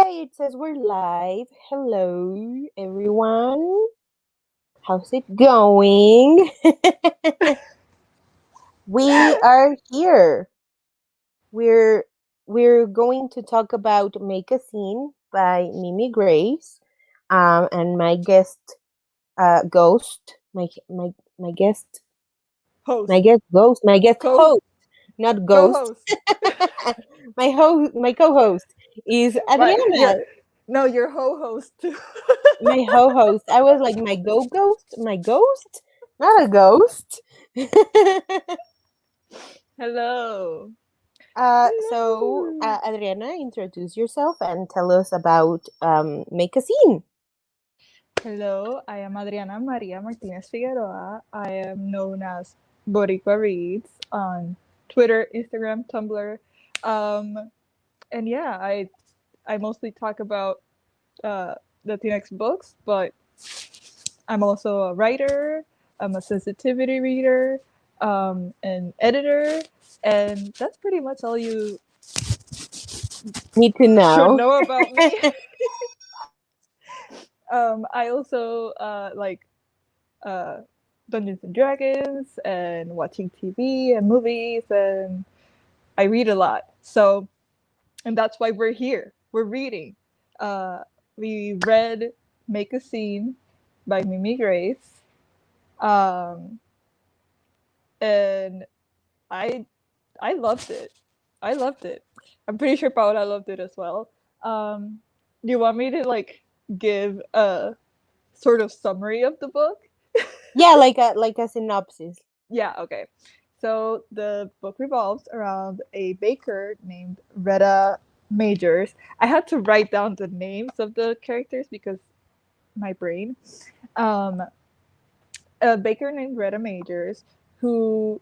it says we're live. Hello, everyone. How's it going? We are here. We're we're going to talk about Make a Scene by Mimi Grace, and my guest, Ghost, my guest, Host. my guest Co host, not ghost. co-host. My co-host is My your Adriana. no, your ho-host too. My ho-host. I was like, my ghost, my ghost, not a ghost. Hello. So, Hello. Adriana, introduce yourself and tell us about Make a Scene. Hello, I am Adriana Maria Martinez Figueroa. I am known as Boricua Reads on Twitter, Instagram, Tumblr. Um, and yeah, I mostly talk about Latinx books, but I'm also a writer, I'm a sensitivity reader, an editor, and that's pretty much all you Need to should know. know about me. I also like uh, Dungeons and Dragons and watching TV and movies, and I read a lot. So, and that's why we're here. We're reading. Uh, we read Make a Scene by Mimi Grace. Um, and I I loved it. I loved it. I'm pretty sure Paola loved it as well. Do you want me to like give a sort of summary of the book? Yeah, like a synopsis. Yeah, okay. So the book revolves around a baker named Retta Majors. I had to write down the names of the characters because my brain. Um, a baker named Retta Majors who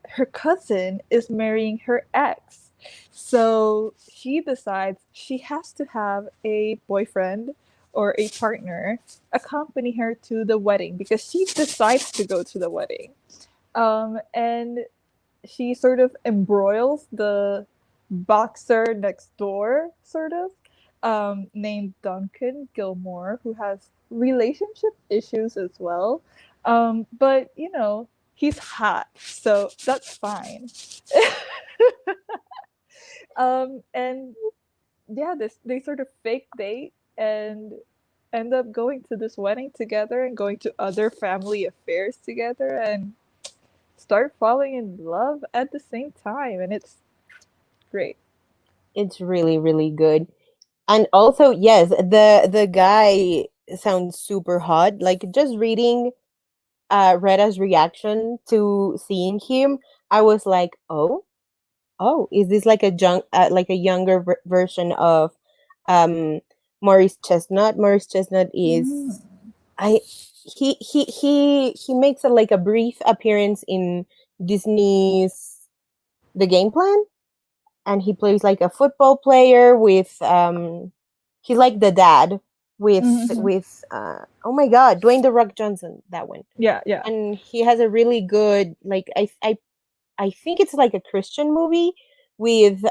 her cousin is marrying her ex. So she decides she has to have a boyfriend or a partner accompany her to the wedding because she decides to go to the wedding. And she sort of embroils the boxer next door, sort of, named Duncan Gilmore, who has relationship issues as well. But, you know, he's hot, so that's fine. And yeah, they sort of fake date and end up going to this wedding together and going to other family affairs together and start falling in love at the same time, and it's great. It's really, really good. And also, yes, the guy sounds super hot. Like just reading Retta's reaction to seeing him, I was like, oh, is this like like a younger version of um Maurice Chestnut? Maurice Chestnut is Mm. I he makes like a brief appearance in Disney's The Game Plan, and he plays like a football player with he's like the dad Mm-hmm. with oh my god, Dwayne the Rock Johnson, that one. Yeah, yeah. And he has a really good, like, I think it's like a Christian movie with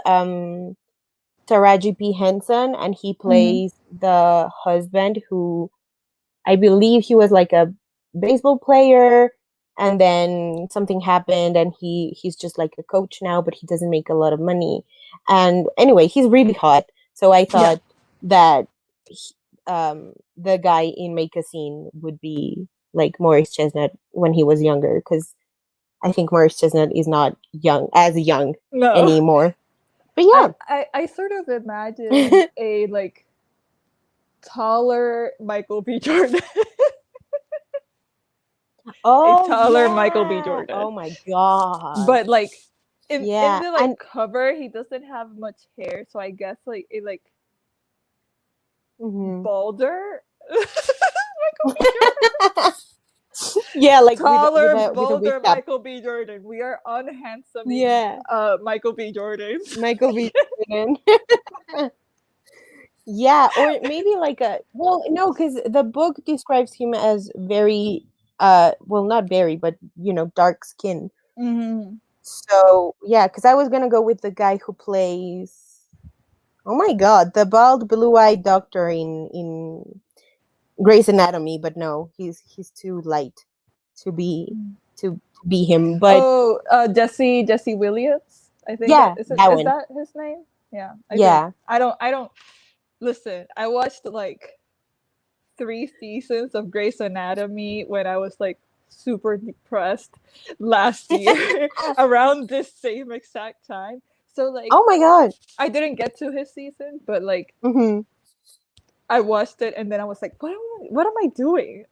Taraji P Henson, and he Mm-hmm. plays the husband who I believe he was like a baseball player, and then something happened and he's just like a coach now, but he doesn't make a lot of money. And anyway, he's really hot. So I Yeah. thought that the guy in Make a Scene would be like Maurice Chestnut when he was younger, because I think Maurice Chestnut is not young No. anymore. But I sort of imagined yeah. a like taller Michael B. Jordan. A Oh taller Michael B. yeah. Jordan. Oh my god. But like in Yeah. the And like cover he doesn't have much hair, so I guess like a like mhm. balder Michael B. Jordan. Yeah, like Taller, with a wig bolder cap. Michael B. Jordan. We are unhandsoming Yeah, Michael B. Jordan. Michael B. Jordan. Yeah, or maybe like a, well, no, because the book describes him as very well, not very, but dark skin. Mm-hmm. So yeah, because I was gonna go with the guy who plays. Oh my god, the bald, blue-eyed doctor in Grey's Anatomy, but no, he's too light to be Mm. to be him. But Oh, Jesse Williams. I think that yeah, that is one. that his name? Yeah, I think. Yeah. I don't listen. I watched like 3 seasons of Grey's Anatomy when I was like super depressed last year around this same exact time. So like Oh my god. I didn't get to his season, but like Hmm. I watched it and then I was like, what am I doing?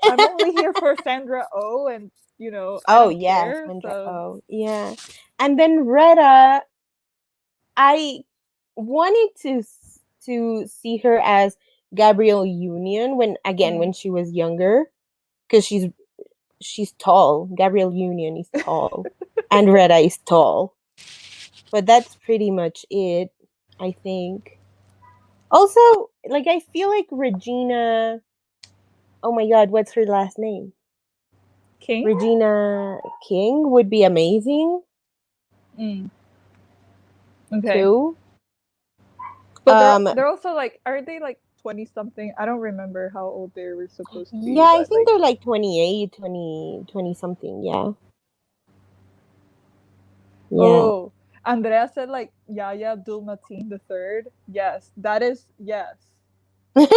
I'm only here for Sandra Oh, and I Oh don't yeah, care. Sandra. So Oh yeah. And then Retta, I wanted to see her as Gabrielle Union when again mm. when she was younger because she's tall. Gabrielle Union is tall, and Retta is tall. But that's pretty much it, I think. Also, like I feel like Regina. Oh my God, what's her last name? King. Regina King would be amazing Mm. Okay, too. but they're Um, they're also like, are they like 20 something? I don't remember how old they were supposed to yeah, be, I but think like, they're like 28, 20 something. Yeah, yeah. oh, Andrea said like Yahya Abdul Mateen the third. Yes, that is yes,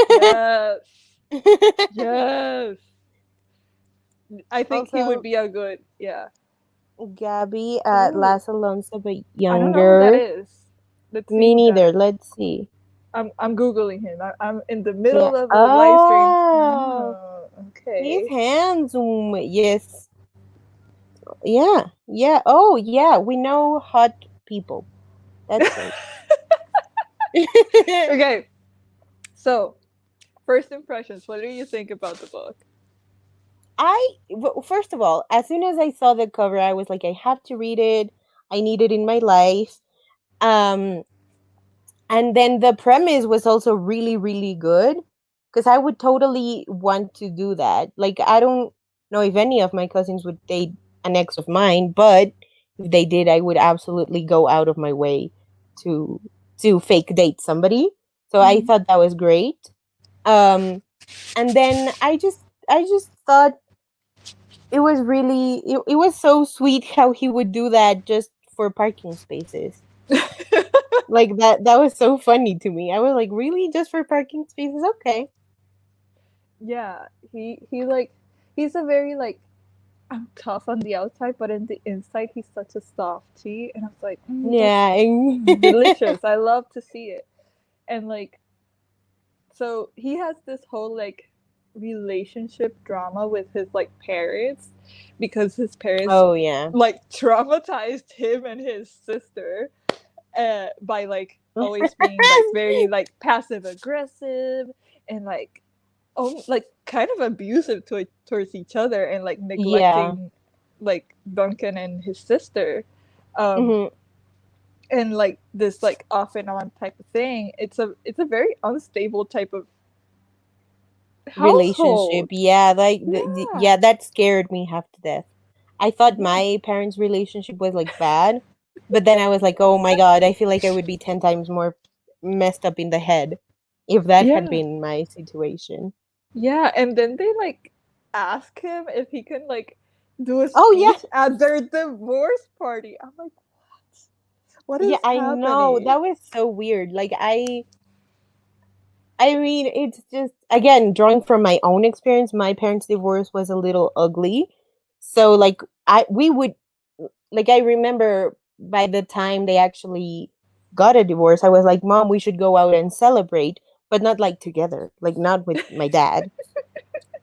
yes, yes. I think he would Also, be a good, yeah. Gabby at Ooh, Las Alonso, but I don't know who that younger. is. Let's see Me who that neither. is. Let's see. I'm googling him. I'm in the Yeah. middle of a live stream. Oh, Oh, he's okay. handsome. Yes. Yeah. Yeah. Oh, yeah. We know hot people. That's great. Okay, so first impressions. What do you think about the book? First of all, as soon as I saw the cover, I was like, I have to read it. I need it in my life. Um, and then the premise was also really, really good because I would totally want to do that. Like, I don't know if any of my cousins would date an ex of mine, but if they did, I would absolutely go out of my way to to fake date somebody. So I Mhm. thought that was great. And then I just thought it was so sweet how he would do that just for parking spaces. Like that was so funny to me. I was like, really, just for parking spaces? Okay. Yeah, he like he's a very like, I'm tough on the outside, but in the inside he's such a softie, and I was like, that's Yeah. delicious. I love to see it, and like, so he has this whole like relationship drama with his like parents, because his parents Oh yeah. like traumatized him and his sister, by like always being like very like passive aggressive and like, oh, like kind of abusive towards each other, and like Yeah. neglecting like Duncan and his sister, um Hmm. and like this like off and on type of thing. It's a very unstable type of Relationship. household. Yeah, like Yeah, yeah, that scared me half to death. I thought yeah, my parents' relationship was like bad, but then I was like, oh my God, I feel like I would be 10 times more messed up in the head if that had yeah, been my situation. yeah. And then they like ask him if he can like do a Oh yeah. speech at their divorce party. I'm like, what Yeah, is I know. happening? That was so weird. Like I mean, it's just again drawing from my own experience, my parents' divorce was a little ugly. So like I we would like I remember by the time they actually got a divorce, I was like, "Mom, we should go out and celebrate, but not like together. Like not with my dad."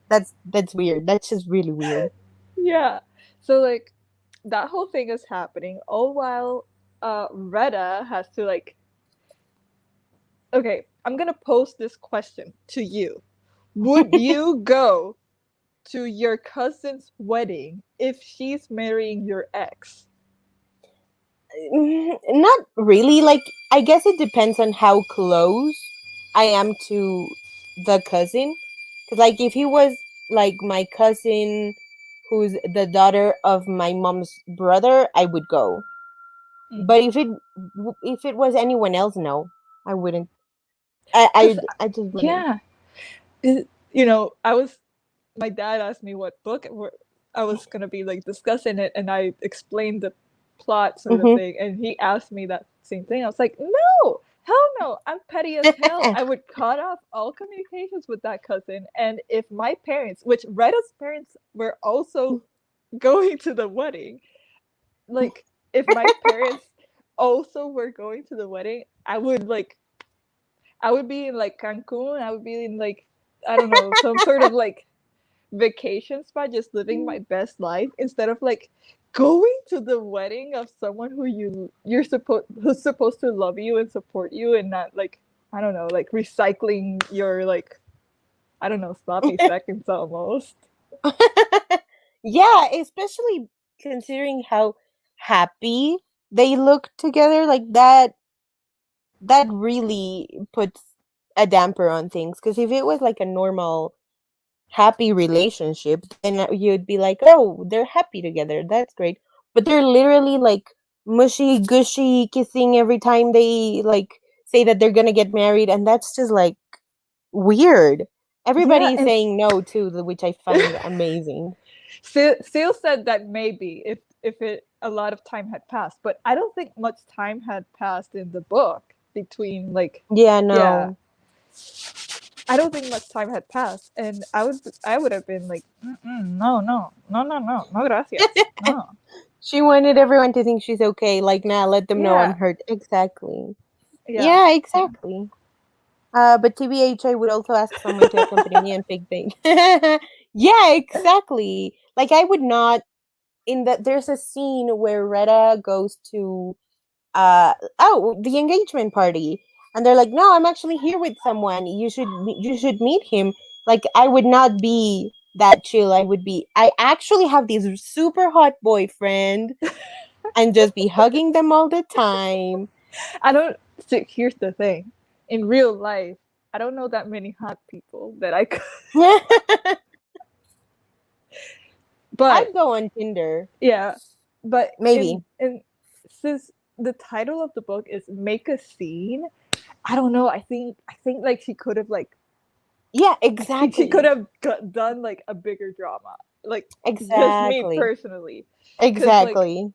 That's weird. That's just really weird. Yeah. So like that whole thing is happening all while Retta has to like, okay, I'm gonna pose this question to you. Would you go to your cousin's wedding if she's marrying your ex? Not really. Like I guess it depends on how close I am to the cousin. Cause like if he was like my cousin who's the daughter of my mom's brother, I would go. Mm. But if it was anyone else, no. I wouldn't. Cause I just wouldn't. yeah, you know, I was my dad asked me what book I was gonna be like discussing it, and I explained the plot sort of Hmm. thing, and he asked me that same thing. I was like, no, hell no, I'm petty as hell. I would cut off all communications with that cousin, and if my parents, which Retta's parents were also going to the wedding, like if my parents also were going to the wedding, I would be in like Cancun. I would be in like I don't know some sort of like vacation spot, just living my best life instead of like going to the wedding of someone who you're supposed who's supposed to love you and support you, and not like I don't know like recycling your like I don't know sloppy seconds almost. Yeah, especially considering how happy they look together, like that really puts a damper on things. Because if it was like a normal happy relationship, then you'd be like, oh, they're happy together, that's great. But they're literally like mushy gushy kissing every time they like say that they're gonna get married, and that's just like weird. Yeah, Everybody is and saying no too, which I find amazing. Seal said that maybe if it a lot of time had passed, but I don't think much time had passed in the book between like Yeah, yeah, no. I don't think much time had passed, and I would have been like, no, no, no, no, no, no, gracias, no, She wanted everyone to think she's okay. Like, nah, let them know I'm yeah, hurt. Exactly. yeah, Yeah, exactly. But TBH, I would also ask someone to accompany me on big thing. Yeah, exactly. Like, I would not. In that, there's a scene where Retta goes to the engagement party, and they're like, no, I'm actually here with someone, you should meet him. Like, I would not be that chill. I would be, I actually have this super hot boyfriend, and just be hugging them all the time. I don't. So here's the thing, in real life, I don't know that many hot people that I could, I'd but go on Tinder, yeah, but maybe. in since the title of the book is make a scene, I don't know. I think like she could have like Yeah, I think she could exactly. have done like a bigger drama. Like just me Exactly. personally, because like Exactly.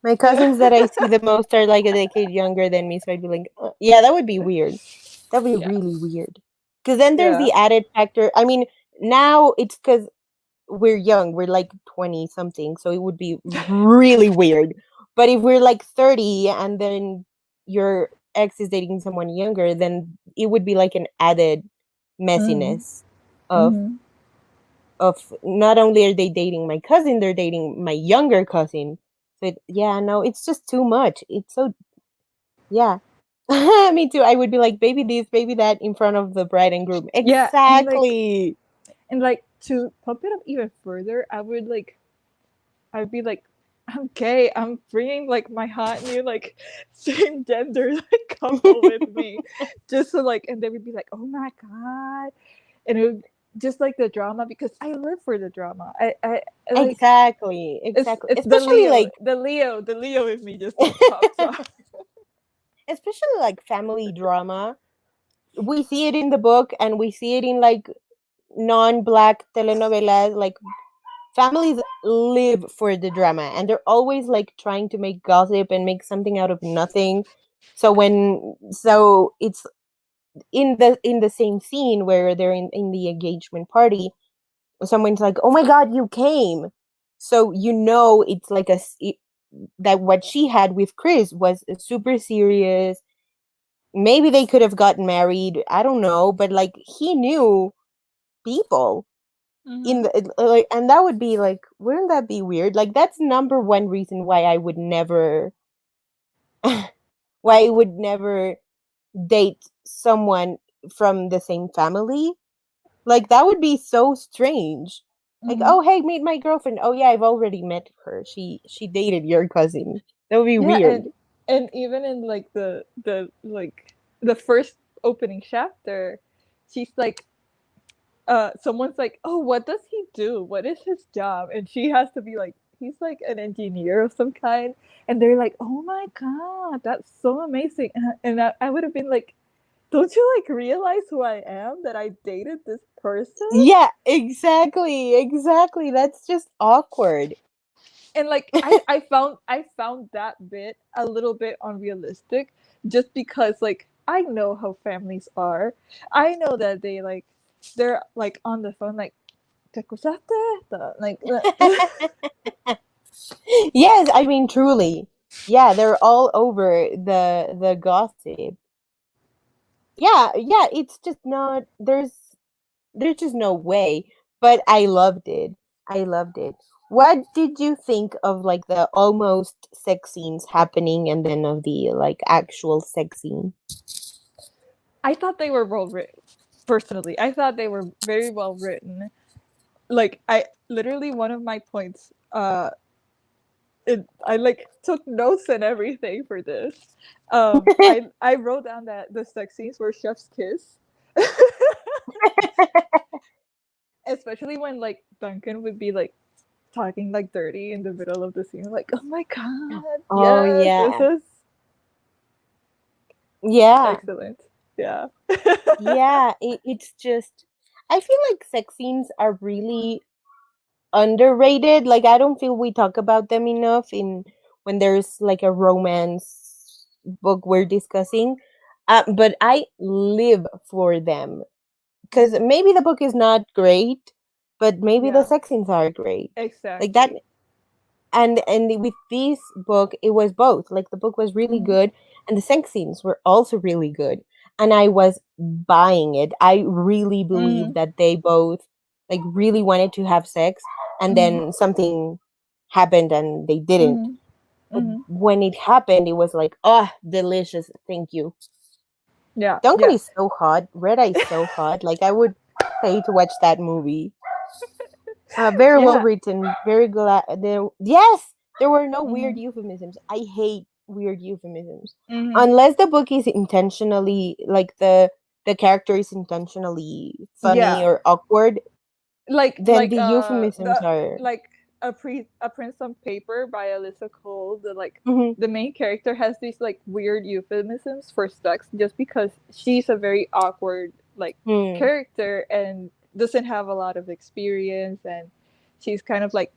My cousins that I see the most are like a decade younger than me, so I'd be like, yeah, that would be weird. That'd be yeah, really weird. Because then there's yeah, the added factor. I mean, now it's because we're young, we're like 20 something, so it would be really weird. But if we're like 30 and then your ex is dating someone younger, then it would be like an added mm, messiness of mm-hmm. not only are they dating my cousin, they're dating my younger cousin. So yeah, no, it's just too much. It's so yeah. Me too. I would be like baby this, baby that in front of the bride and groom. Yeah, Exactly. and like to pump it up even further, I'd be like, I'm gay. I'm bringing like my hot new like same gender like couple with me, just so like, and they would be like, oh my god, and it would just like the drama because I live for the drama. I like Exactly. Exactly. it's Especially like The Leo in me just like pops up. especially like family drama. We see it in the book and we see it in like non-black telenovelas. Like families live for the drama, and they're always like trying to make gossip and make something out of nothing. So it's in the same scene where they're in the engagement party, someone's like, oh my god, you came. So you know it's like that what she had with Chris was super serious. Maybe they could have gotten married, I don't know, but like he knew people in Mm-hmm. the like, and that would be like, wouldn't that be weird? Like that's number one reason why I would never why I would never date someone from the same family. Like that would be so strange. Like, Mm-hmm. oh hey, meet my girlfriend. Oh yeah, I've already met her. She dated your cousin. That would be Yeah, weird. and even in like the first opening chapter, she's like someone's like, oh, what does he do, what is his job, and she has to be like, he's like an engineer of some kind, and they're like, "Oh my god, that's so amazing!" And I would have been like, "Don't you like realize who I am? That I dated this person?" Yeah, exactly, exactly. That's just awkward. And like I found that bit a little bit unrealistic, just because like I know how families are. I know that they're like on the phone like "Te escuchaste?" Like Yes, I mean truly. Yeah, they're all over the gossip. Yeah, yeah, it's just not there's just no way. But I loved it. I loved it. What did you think of like the almost sex scenes happening and then of the like actual sex scene? I thought they were well written. Personally, I thought they were very well written. Like I literally one of my points I like took notes and everything for this. I wrote down that the sex scenes were chef's kiss. Especially when like Duncan would be like talking like dirty in the middle of the scene, like, oh my god, Oh yes, this yeah. is Yeah. excellent. Yeah. Yeah, it's just I feel like sex scenes are really underrated. Like I don't feel we talk about them enough in when there's like a romance book we're discussing. But I live for them because Mhm. maybe the book is not great, but maybe the Yeah, sex scenes are great. Like that, exactly. and with this book it was both. Like the book was really Hmm. good and the sex scenes were also really good, and I was buying it. I really believe Hmm. that they both like really wanted to have sex and Hmm. then something happened and they didn't. Hmm. But Hmm. when it happened it was like, oh, delicious, thank you. Yeah, Duncan yeah. is so hot, Reda is so hot, like I would pay to watch that movie. Very well Yeah. written. Very glad. There, yes, there were no weird Hmm. euphemisms. I hate weird euphemisms. Hmm. Unless the book is intentionally like the character is intentionally funny Yeah. or awkward, like then like the uh euphemisms the are. like a Prince on Paper by Alyssa Cole. Mhm. The main character has these like weird euphemisms for sex, just because she's a very awkward like Hmm. character and doesn't have a lot of experience, and she's kind of like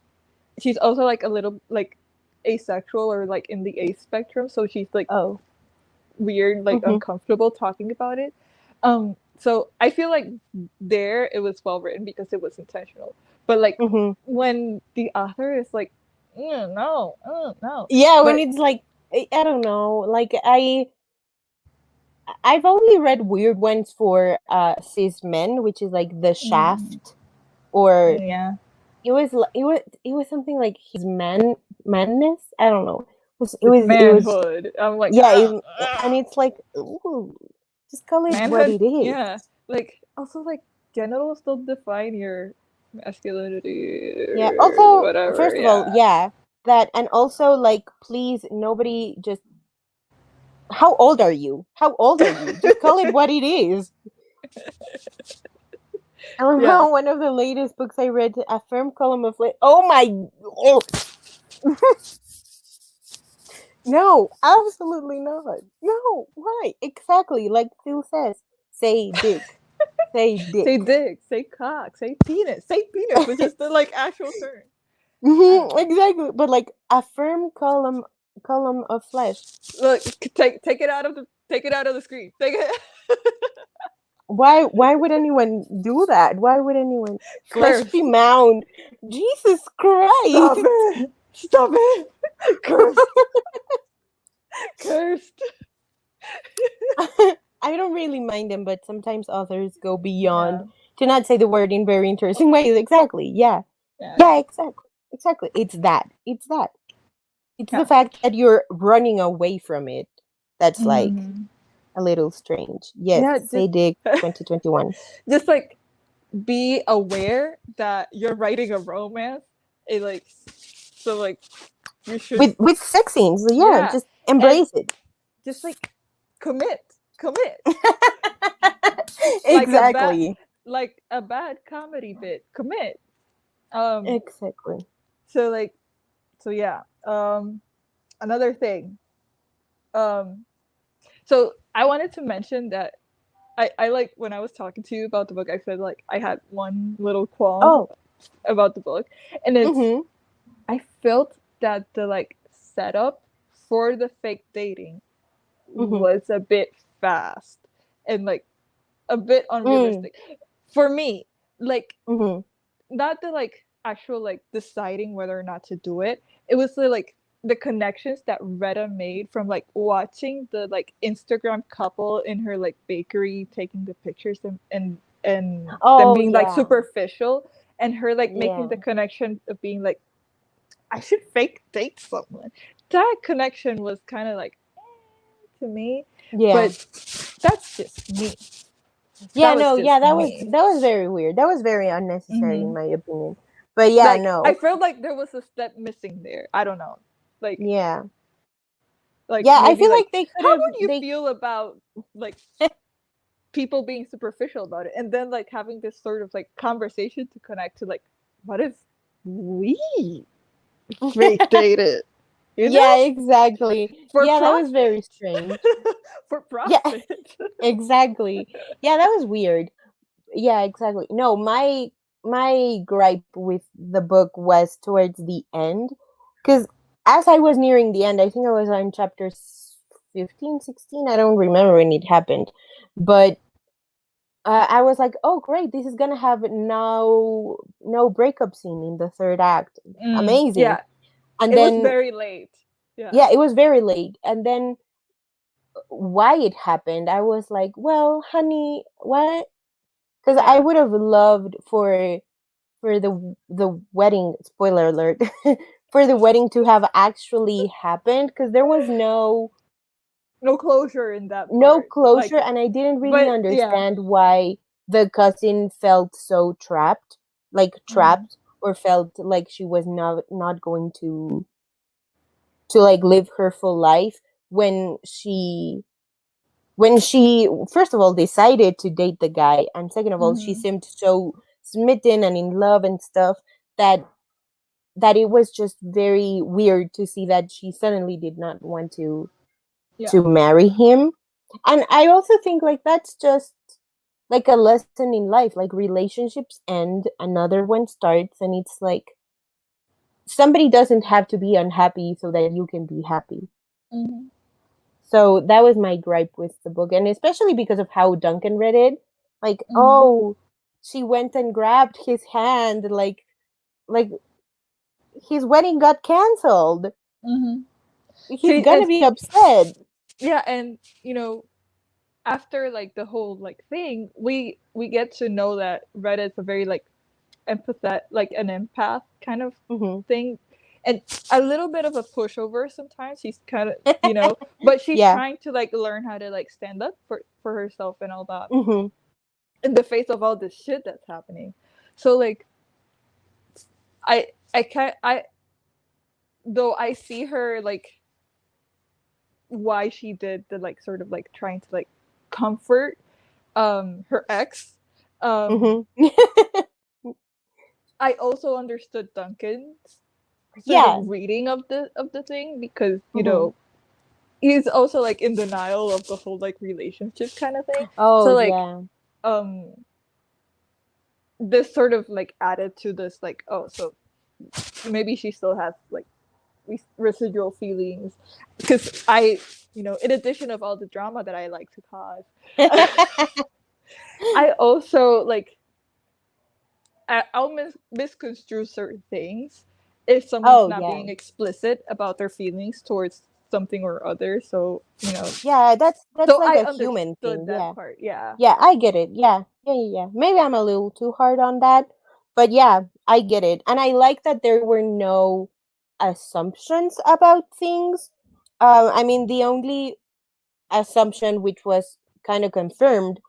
she's also like a little like asexual or like in the ace spectrum, so she's like Oh. weird, like Mhm. uncomfortable talking about it. So I feel like there it was well written because it was intentional. But like Mhm. when the author is like, no, no, Yeah, when but it's like I don't know, like I've only read weird ones for cis men, which is like the mm, Shaft or yeah, it was something like his manness. I don't know. it's It was manhood. I'm like, yeah, and it's like ooh, just call it what manhood. it is. Yeah, like also like genitals don't define your masculinity Yeah. or Also, whatever. first of all, Yeah, yeah, that and also like please nobody just how old are you? How old are you? Just call it what it is. I yeah. remember one of the latest books I read, A Firm Column of Oh my! Oh, no, absolutely not. No, why? Exactly, like Phil says, say dick. Say Say dick. dick, say cock, say penis, which is the like actual term. Uh, Exactly, but like a firm column of flesh. look, take it out of the screen. Take it. Why would anyone do that? Why would anyone fleshy Cursed. mound? Jesus Stop Christ! it. Stop it. Cursed. Cursed. I don't really mind them, but sometimes authors go beyond Yeah. to not say the word in very interesting ways. Exactly. Yeah. Yeah. Yeah, exactly. Exactly. It's that. It's that. It's the Yeah. fact that you're running away from it. That's like Mm. a little strange. Yes, Yeah. say dick 2021. Just like be aware that you're writing a romance. It like so like you should, With sex scenes, yeah, yeah, just and embrace it. just like commit like a bad Exactly. like a bad comedy bit, commit. um Exactly. so like So yeah. Another thing. Um, so I wanted to mention that I like when I was talking to you about the book, I said like I had one little qualm Oh. about the book, and it's Mm-hmm. I felt that the like setup for the fake dating Mm-hmm. was a bit fast and like a bit Mm. unrealistic for me. Like Mm-hmm. not the like actual like deciding whether or not to do it. It was the connections that Retta made from like watching the like Instagram couple in her like bakery taking the pictures and them Oh being like yeah. superficial and her like making Yeah. the connection of being like I should fake date someone. That connection was kind of like to me, Yeah. but that's just me. Yeah, That was no, yeah, just that was me. that was very weird. That was very unnecessary in Hmm. my opinion. But yeah, Like I no. felt like there was a step missing there. I don't know. Like Yeah. like Yeah, I maybe feel like like they could how have would you they feel about like people being superficial about it and then like having this sort of like conversation to connect to like what if we fake dated, you know, Yeah, exactly. for Yeah, that was very profit. strange. For Yeah, profit. exactly. Yeah, that was weird. Yeah, exactly. No, my gripe with the book was towards the end cuz as I was nearing the end, I think I was on chapter 15, 16. I don't remember when it happened. But I was like, "Oh, great! This is gonna have no breakup scene in the third act. Amazing!" Yeah, And it was then, very late. Yeah. yeah, it was very late. And then, why it happened, I was like, "Well, honey, what?" Because I Yeah. would have loved for the wedding. Spoiler alert! For the wedding to have actually happened, because there was No closure in that no part. closure, Like and I didn't really but yeah. understand why the cousin felt so trapped, like Mm. trapped, or felt like she was not going to like live her full life when she first of all decided to date the guy, and second of all she Mhm. seemed so smitten and in love and stuff that it was just very weird to see that she suddenly did not want Yeah. to marry him. And I also think like that's just like a lesson in life. Like relationships end, another one starts, and it's like somebody doesn't have to be unhappy so that you can be happy. Mhm. So that was my gripe with the book, and especially because of how Duncan read it. Like, Mhm. oh, she went and grabbed his hand, like his wedding got canceled. Mhm. He's See, gonna be upset. yeah, and after like the whole like thing, we get to know that Reddit's a very like like an empath kind of Hmm. thing, and a little bit of a pushover sometimes. She's kind of but she's Yeah. trying to like learn how to like stand up for herself and all that Hmm. in the face of all this shit that's happening. So like I can't I though I see her like why she did the like sort of like trying to like comfort her ex. Um Hmm. I also understood Duncan's sort Yeah. of reading of the thing because Hmm. he's also like in denial of the whole like relationship kind of thing. Oh So like yeah. um this sort of like added to this like oh so maybe she still has like residual feelings because I in addition of all the drama that I like to cause I also like I'll misconstrue certain things if someone's Oh not yeah. being explicit about their feelings towards something or other. So Yeah, that's so like I a human understood thing. that Yeah. part. Yeah. Yeah, I get it. Yeah. Yeah, yeah, yeah. Maybe I'm a little too hard on that. But yeah, I get it. And I like that there were no assumptions about things. I mean, the only assumption which was kind of confirmed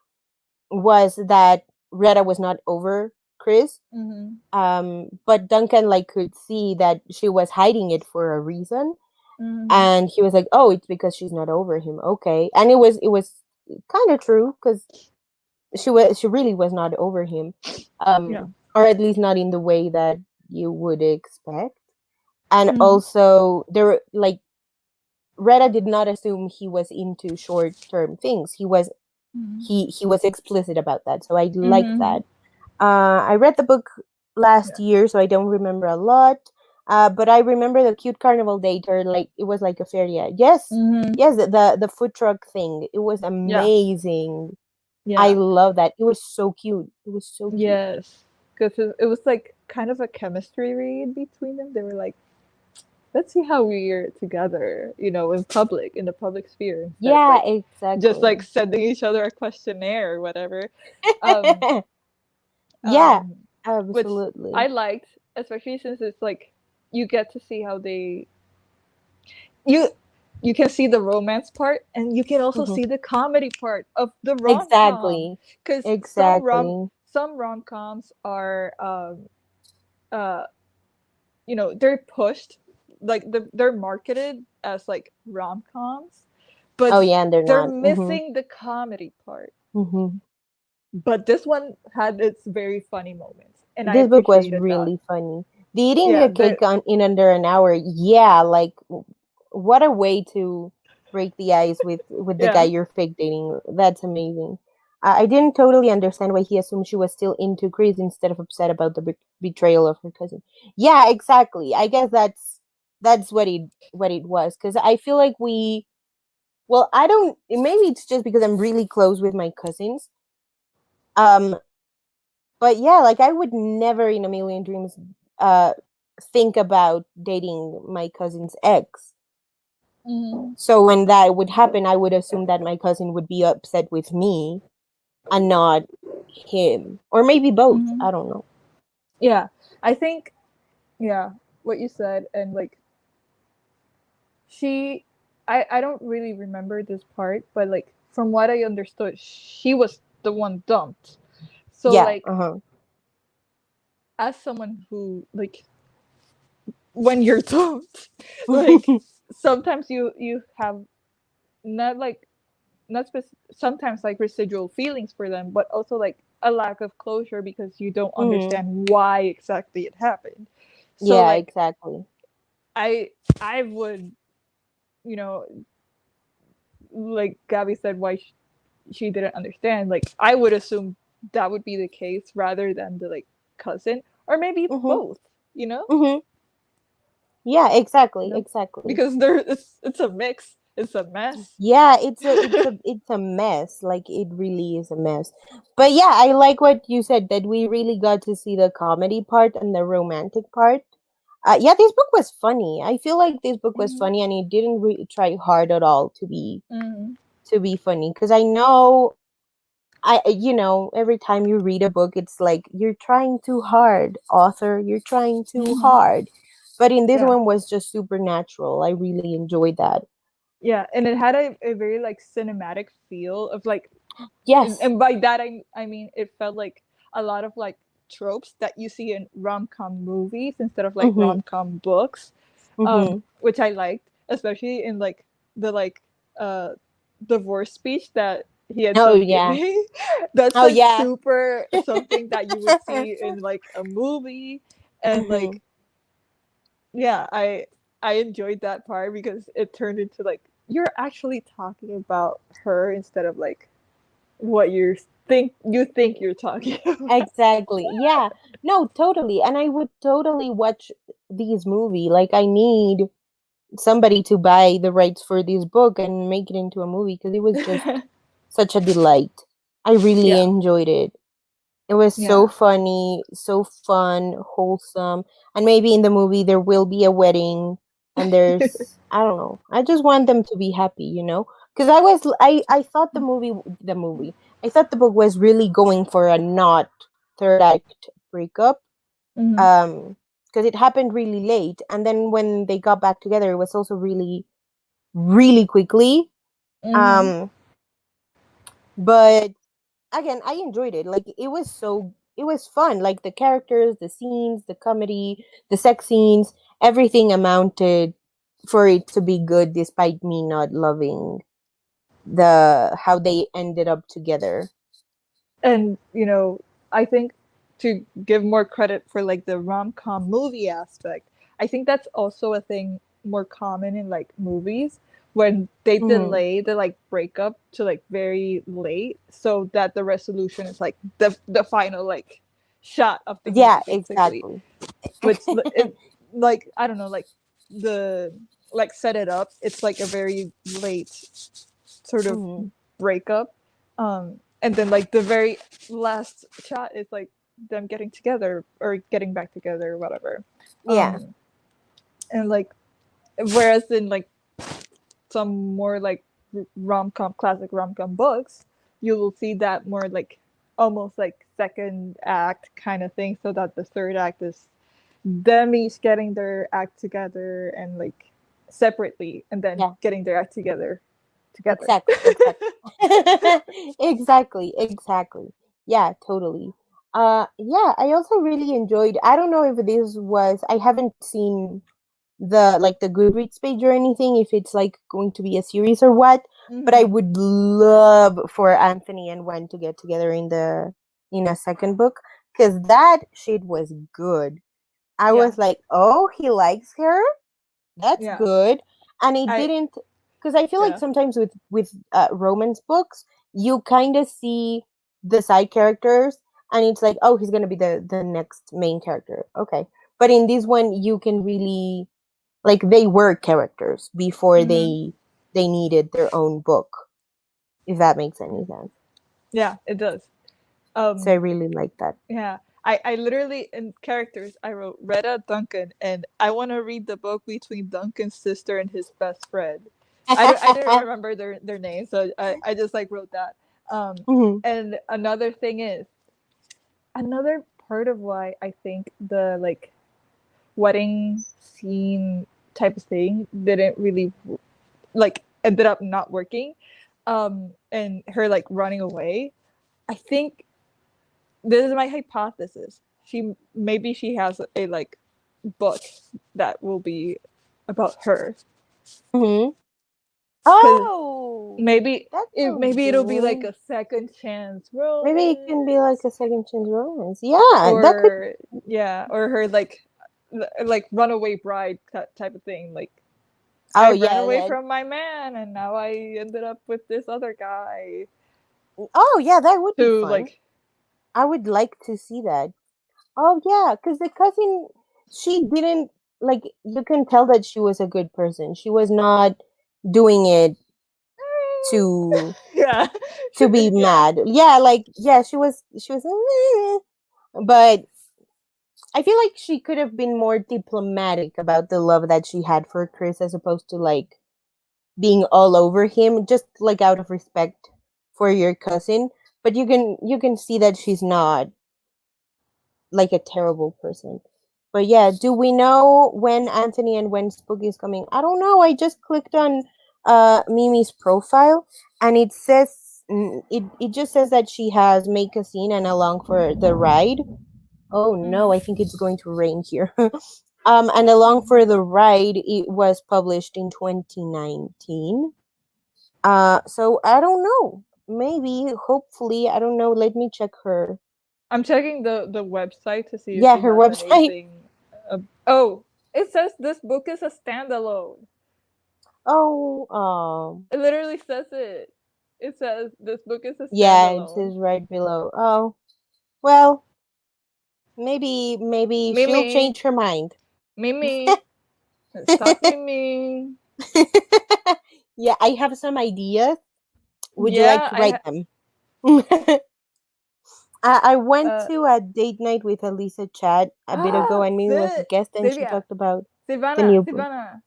was that Retta was not over Chris. Mhm. But Duncan like could see that she was hiding it for a reason, Mhm. and he was like, "Oh, it's because she's not over him." Okay, and it was kind of true because she really was not over him, Yeah. or at least not in the way that you would expect. And Mm-hmm. also there like Retta did not assume he was into short term things. He was explicit about that, so I like Mm-hmm. that. I read the book last Yeah. year, so I don't remember a lot. But I remember the cute carnival date, or like it was like a feria. Yes, Mm-hmm. yes, the food truck thing. It was Yeah. amazing. I Yeah. love that. It was so cute. It was so cute. Yes. Because it was like kind of a chemistry read between them. They were like, let's see how we're together, in public, in the public sphere, instead of Yeah, like just like exactly. sending each other a questionnaire or whatever. Um, Yeah, um, which I absolutely. liked, especially since it's like you get to see how you you can see the romance part and you can also Mhm. see the comedy part of the rom-com, Exactly. because Exactly. some rom-coms are uh they're pushed, like they're marketed as like rom-coms, Oh but yeah, and they're they're not. missing the comedy part. Hmm. But this one had its very funny moments, and I This book was appreciated that. really funny. The eating Yeah, a cake in under an hour. Yeah, like what a way to break the ice with the guy yeah. you're fake dating. That's amazing. I didn't totally understand why he assumed she was still into Chris instead of upset about the betrayal of her cousin. Yeah, exactly. I guess that's what it was, because I feel like we. Well, I don't. Maybe it's just because I'm really close with my cousins. Um, but yeah, like I would never in a million dreams uh think about dating my cousin's ex. Hmm. So when that would happen, I would assume that my cousin would be upset with me and not him, or maybe both. Hmm. I don't know. Yeah, I think, yeah, what you said, and like she, I don't really remember this part, but like from what I understood, she was the one dumped. So Yeah. like, Uh as someone who like, when you're dumped, like huh. sometimes you have not like, not sometimes like residual feelings for them, but also like a lack of closure because you don't Hmm. understand why exactly it happened. So Yeah. like Exactly. I I would, you know like Gabby said, why she didn't understand. Like I would assume that would be the case rather than the like cousin, or maybe Hmm. both. You know, Hmm. Yeah. you Exactly. know, Exactly. because there it's a mix. It's a mess. Yeah, it's a mess. Like it really is a mess. But yeah, I like what you said, that we really got to see the comedy part and the romantic part. Yeah, this book was funny. I feel like this book was Mm-hmm. funny, and it didn't try hard at all Mm-hmm. to be funny. Because I know, every time you read a book, it's like you're trying too hard, author. You're trying too Mm-hmm. hard. But in this Yeah. one was just supernatural. I really enjoyed that. Yeah, and it had a very like cinematic feel of like, Yes. and by that I mean it felt like a lot of like tropes that you see in rom-com movies instead of like Mhm. rom-com books, Mhm. which I liked, especially in like the like uh divorce speech that he ends Oh up yeah. giving. That's Oh like yeah. super something that you would see in like a movie, and Mhm. like, yeah, I enjoyed that part because it turned into like you're actually talking about her instead of like what you think you're talking about. Exactly. Yeah. No, totally. And I would totally watch this movie. Like I need somebody to buy the rights for this book and make it into a movie, because it was just such a delight. I really Yeah, enjoyed it. It was so yeah. funny, so fun, wholesome. And maybe in the movie there will be a wedding, and there's, I don't know. I just want them to be happy. Because I thought the movie I thought the book was really going for a not third act breakup. Hmm. Because it happened really late, and then when they got back together it was also really, really quickly. Hmm. Um but again, I enjoyed it. Like it was fun. Like the characters, the scenes, the comedy, the sex scenes, everything amounted for it to be good, despite me not loving the how they ended up together. And I think to give more credit for like the rom-com movie aspect, I think that's also a thing more common in like movies when they Hmm. delay the like breakup to like very late so that the resolution is like the final like shot of the Yeah, movie basically, exactly. which it like I don't know like the like set it up. It's like a very late sort of Hmm. breakup, and then like the very last shot is like them getting together or getting back together or whatever, Yeah, and like whereas in like some more like rom-com classic rom-com books you will see that more like almost like second act kind of thing so that the third act is them each getting their act together and like separately and then yeah, getting their act together. exactly, exactly. Exactly, exactly. Yeah, totally. Yeah, I also really enjoyed. I don't know if this was. I haven't seen the Goodreads page or anything. If it's like going to be a series or what, but I Mm-hmm. would love for Anthony and Gwen to get together in a second book because that shit was good. I Yeah, was like, oh, he likes her. That's yeah, good. And it I didn't, because I feel like yeah. sometimes with romance books you kind of see the side characters and it's like, oh, he's gonna be the next main character, okay. But in this one you can really, like, they were characters before Mm-hmm. they needed their own book, if that makes any sense. Yeah, it does. So I um really like that. Yeah, I literally in characters I wrote Retta Duncan, and I want to read the book between Duncan's sister and his best friend. I didn't remember their names, so I just like wrote that. Mhm. And another thing is another part of why I think the like wedding scene type of thing didn't really like ended up not working, and her like running away. I think this is my hypothesis. She has a like book that will be about her Mhm. because Oh, that sounds maybe it'll be like good. a second chance Maybe it can be like romance a second chance romance. Yeah, that could. or yeah or her like runaway bride type of thing like I Oh ran yeah, away yeah. from my man and now I ended up with this other guy Oh yeah, that would be to fun. like I would like to see that. Oh yeah, because the cousin, she didn't, like, you can tell that she was a good person. She was not doing it to yeah be yeah mad. Yeah, like, yeah, she was but I feel like she could have been more diplomatic about the love that she had for Chris as opposed to like being all over him just like out of respect for your cousin. But you can see that she's not like a terrible person. But yeah, do we know when Anthony and Gwen's book is coming? I don't know. I just clicked on Mimi's profile and it says, it just says that she has make a scene and along for the ride. Oh no, I think it's going to rain here. And along for the ride, it was published in 2019. So I don't know. Maybe, hopefully, I don't know. Let me check her. I'm checking the website to see if Yeah, she her has website. anything. Oh, it says this book is a standalone. Oh, It literally says it. It says this book is a yeah, it standalone. says right below. Oh, well, maybe she'll Mimi, change her mind. Mimi, stop Mimi. Yeah, I have some ideas. Would you like Yeah, to write them? I went uh to a date night with Elisa Chad a bit ago, and Mimi was a guest, and she Sylvia, talked about the Silvana, new book. Silvana.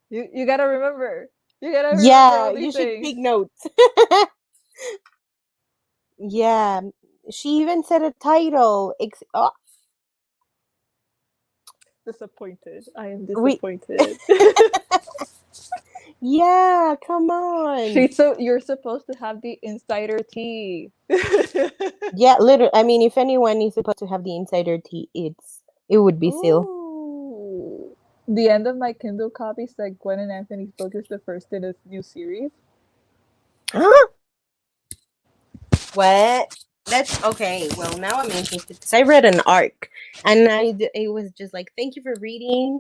You gotta remember. You gotta remember Yeah, all these you should things. take notes. Yeah, she even said a title. Oh, Disappointed. I am we. disappointed. Yeah, come on. You're supposed to have the insider tea. Yeah, literally. I mean, if anyone is supposed to have the insider tea, it would be Seal. Ooh. The end of my Kindle copy said Gwen and Anthony's book is the first in a new series. What? That's okay. Well, now I'm interested because I read an arc, and it was just like, thank you for reading.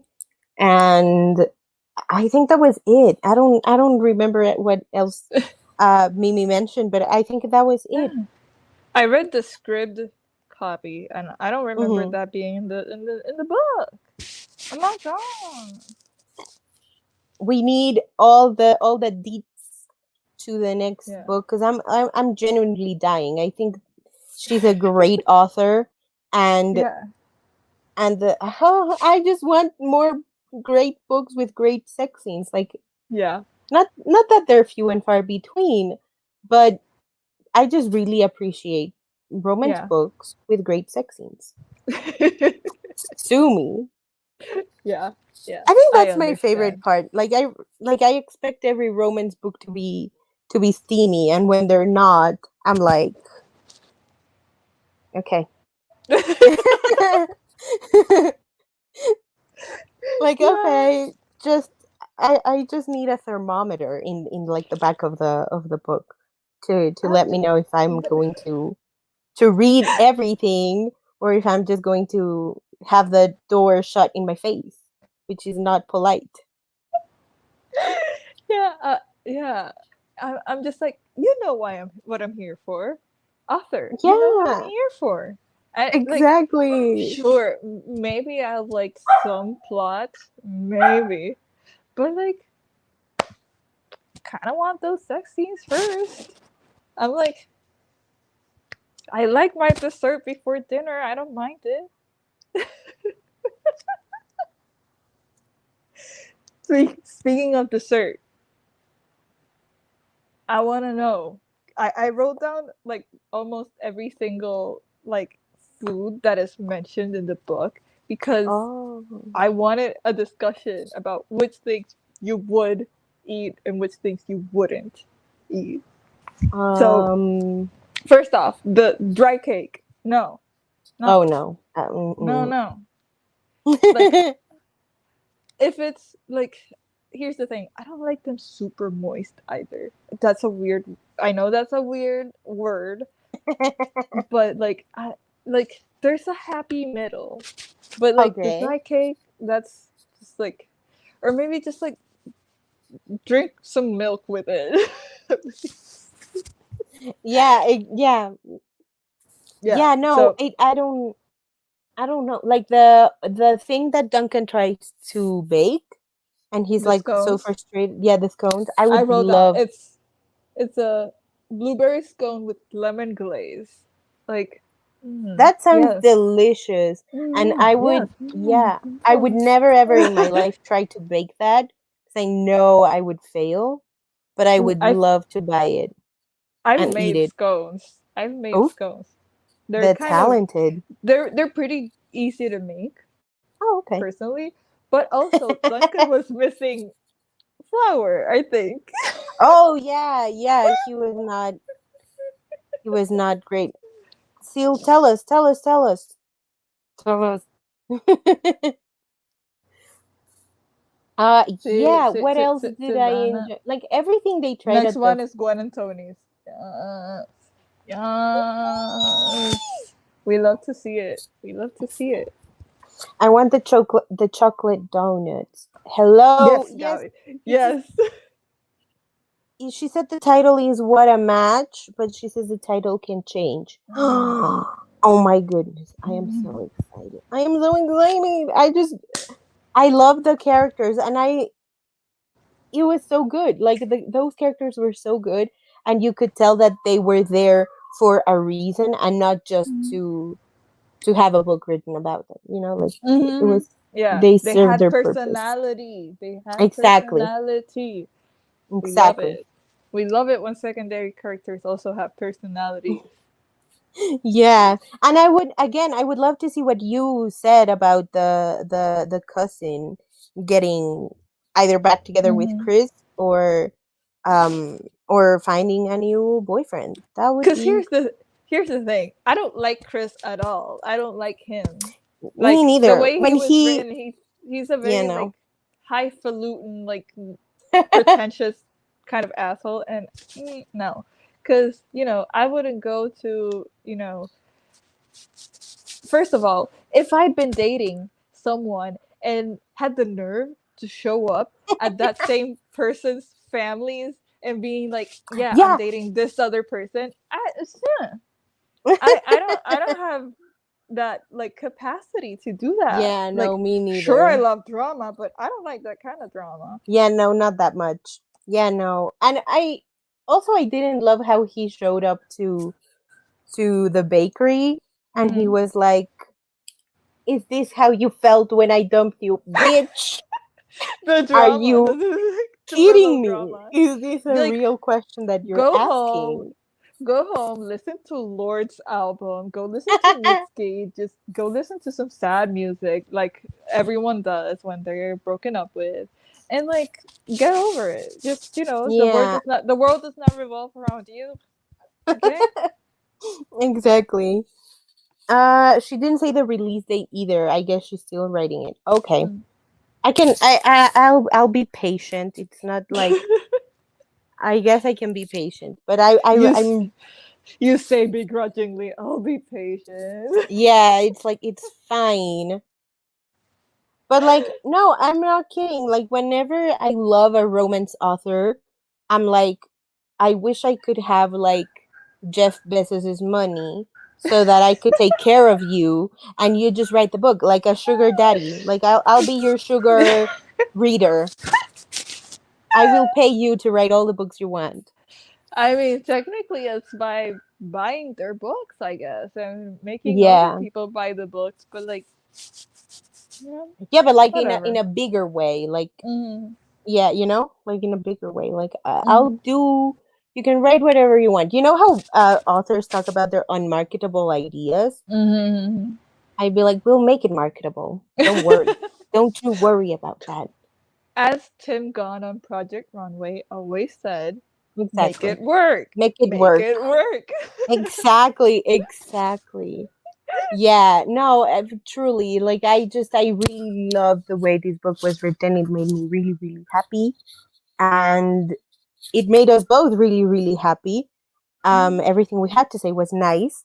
and I think that was it. I don't remember what else Mimi mentioned, but I think that was it. Yeah. I read the script copy, and I don't remember Hmm. that being in the book. I'm not wrong. We need all the deets to the next Yeah. book because I'm genuinely dying. I think she's a great author, and Yeah. I just want more great books with great sex scenes. Like Yeah. not that they're few and far between, but I just really appreciate romance Yeah. books with great sex scenes. Sue me. Yeah. Yeah. I think I that's my favorite understand. part. I expect every romance book to be steamy, and when they're not, I'm okay. Like Yeah. okay, just I just need a thermometer in like the back of the book to I'm let me know if I'm going to read everything or if I'm just going to have the door shut in my face, which is not polite. yeah. Yeah. I'm just like, you know why I'm what I'm here for, author. You know what I'm Yeah, here for. I like, exactly. sure, maybe I'll like some plot, maybe, but like, kind of want those sex scenes first. I'm like, I like my dessert before dinner. I don't mind it. Speaking of dessert, I want to know. I wrote down like almost every single like food that is mentioned in the book because Oh. I wanted a discussion about which things you would eat and which things you wouldn't eat. So, Um. first off, the dry cake. No, Oh no, no. no, no. Like, if it's like, here's the thing, I don't like them super moist either. That's a weird, I know that's a weird word, but like, like there's a happy middle. But like the Okay. dry cake, that's just like, or maybe just like drink some milk with it. Yeah. Yeah. Yeah. Yeah. No. So I don't know. Like the thing that Duncan tries to bake, and he's the like so scones, frustrated. Yeah, the scones. I I would wrote down love. it's a blueberry scone with lemon glaze. Like, That sounds yes. delicious. And I Yes. would, yeah, I would never ever in my life try to bake that because I know I would fail, but I would I've love to buy it I've and eat made it. scones. I've made Oh, scones. They're the kind of talented. they're pretty easy to make Oh, okay. personally, but also Duncan was missing flour, I think. Oh, yeah, yeah, he was not great. Seal, tell us. Tell us. See, Yeah, what else did I Savannah. enjoy? Like everything they tried Next at the one is Gwen and Tony's. Yes. We love to see it. We love to see it. I want the chocolate donuts. Hello. Yes, Yes, Gabby. this is Yes. she said the title is What a Match, but she says the title can change. Mm. Oh my goodness. I am so excited. I am so excited. I love the characters and I it was so good. Like those characters were so good and you could tell that they were there for a reason and not just to have a book written about them. You know, like it Mm-hmm. was Yeah, they they served had their purpose. personality. They had Exactly. personality. We love Exactly. it. We love it when secondary characters also have personality. Yeah. And I would love to see what you said about the cousin getting either back together with Mm-hmm. Chris or finding a new boyfriend. That would Because be here's the thing. I don't like Chris at all. I don't like him. me Like the neither. way he When was he written, he's a you very like know. highfalutin, like pretentious kind of asshole, and no, because I wouldn't go to first of all, if I'd been dating someone and had the nerve to show up at that same person's families and being like, yeah, I'm Yeah. dating this other person. Yeah. I don't have that like capacity to do that. Yeah, Like, no, me sure, I neither. love drama, but I don't like that kind of drama. Yeah, no, not that much. Yeah, no. And I didn't love how he showed up to the bakery and he Mm-hmm. was like, "Is this how you felt when I dumped you, bitch? The Are drama, you the level kidding of me? drama. Is this a Like, real question that you're go home, asking?" go home, listen to Lord's album, go listen to Mitski, just go listen to some sad music like everyone does when they're broken up with. And like get over it. Just Yeah, the world does not revolve around you. Okay? exactly. She didn't say the release date either. I guess she's still writing it. Okay. Mm. I'll be patient. It's not like I guess I can be patient, but you I'm you say begrudgingly, I'll be patient. yeah, it's like it's fine. But like no, I'm not kidding. Like whenever I love a romance author, I'm like I wish I could have like Jeff Bezos's money so that I could take care of you and you just write the book like a sugar daddy. Like I'll be your sugar reader. I will pay you to write all the books you want. I mean, technically, it's by buying their books, I guess, and making other Yeah. people buy the books. But like, you know, Yeah, but like in whatever. a bigger way. Like Mm-hmm. yeah, like in a bigger way. Like Mm-hmm. I'll do you can write whatever you want. You know how authors talk about their unmarketable ideas? Mm-hmm. I'd be like, we'll make it marketable. Don't worry. Don't you worry about that. As Tim Gunn on Project Runway always said, make Exactly. it work. Make it Make work. it work. Exactly. Exactly. Yeah. No, truly. Like I really love the way this book was written. It made me really, really happy, and it made us both really, really happy. Everything we had to say was nice.